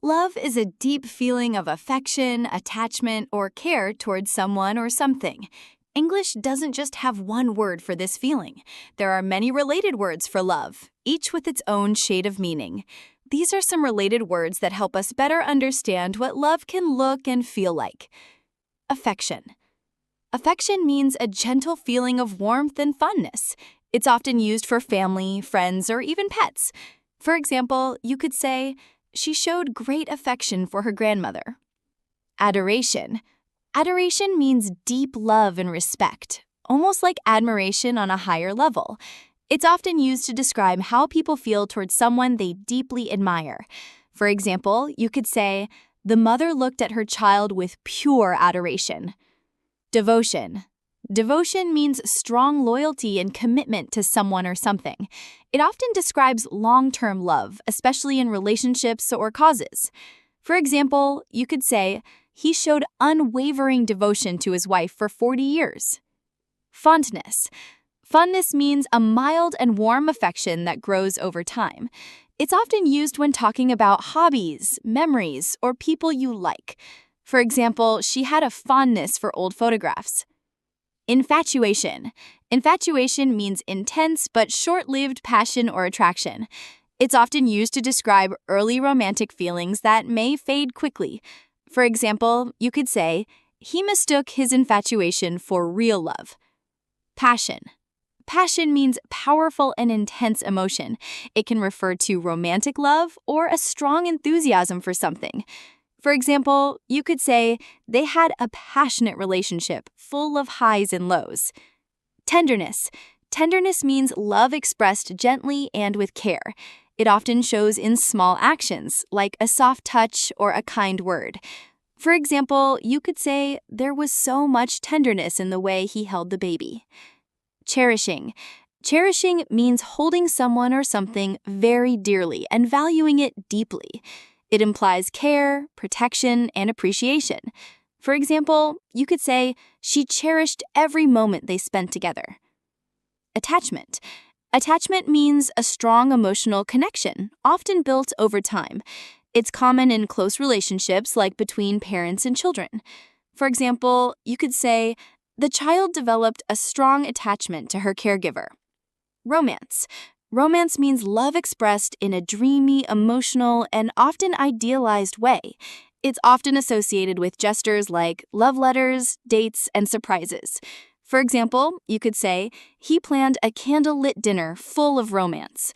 Love is a deep feeling of affection, attachment, or care towards someone or something. English doesn't just have one word for this feeling. There are many related words for love, each with its own shade of meaning. These are some related words that help us better understand what love can look and feel like. Affection. Affection means a gentle feeling of warmth and fondness. It's often used for family, friends, or even pets. For example, you could say, "She showed great affection for her grandmother." Adoration. Adoration means deep love and respect, almost like admiration on a higher level. It's often used to describe how people feel towards someone they deeply admire. For example, you could say, "The mother looked at her child with pure adoration." Devotion. Devotion means strong loyalty and commitment to someone or something. It often describes long-term love, especially in relationships or causes. For example, you could say, "He showed unwavering devotion to his wife for 40 years. Fondness. Fondness means a mild and warm affection that grows over time. It's often used when talking about hobbies, memories, or people you like. For example, she had a fondness for old photographs. Infatuation. Infatuation means intense but short-lived passion or attraction. It's often used to describe early romantic feelings that may fade quickly. For example, you could say, "He mistook his infatuation for real love." Passion. Passion means powerful and intense emotion. It can refer to romantic love or a strong enthusiasm for something. For example, you could say, "They had a passionate relationship full of highs and lows." Tenderness. Tenderness means love expressed gently and with care. It often shows in small actions, like a soft touch or a kind word. For example, you could say, "There was so much tenderness in the way he held the baby." Cherishing. Cherishing means holding someone or something very dearly and valuing it deeply. It implies care, protection, and appreciation. For example, you could say, "She cherished every moment they spent together." Attachment. Attachment means a strong emotional connection, often built over time. It's common in close relationships like between parents and children. For example, you could say, "The child developed a strong attachment to her caregiver." Romance. Romance means love expressed in a dreamy, emotional, and often idealized way. It's often associated with gestures like love letters, dates, and surprises. For example, you could say, "He planned a candlelit dinner full of romance."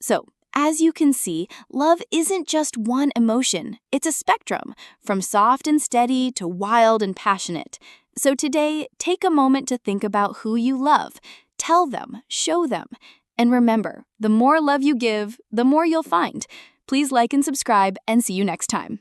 So, as you can see, love isn't just one emotion. It's a spectrum, from soft and steady to wild and passionate. So today, take a moment to think about who you love. Tell them, show them. And remember, the more love you give, the more you'll find. Please like and subscribe, and see you next time.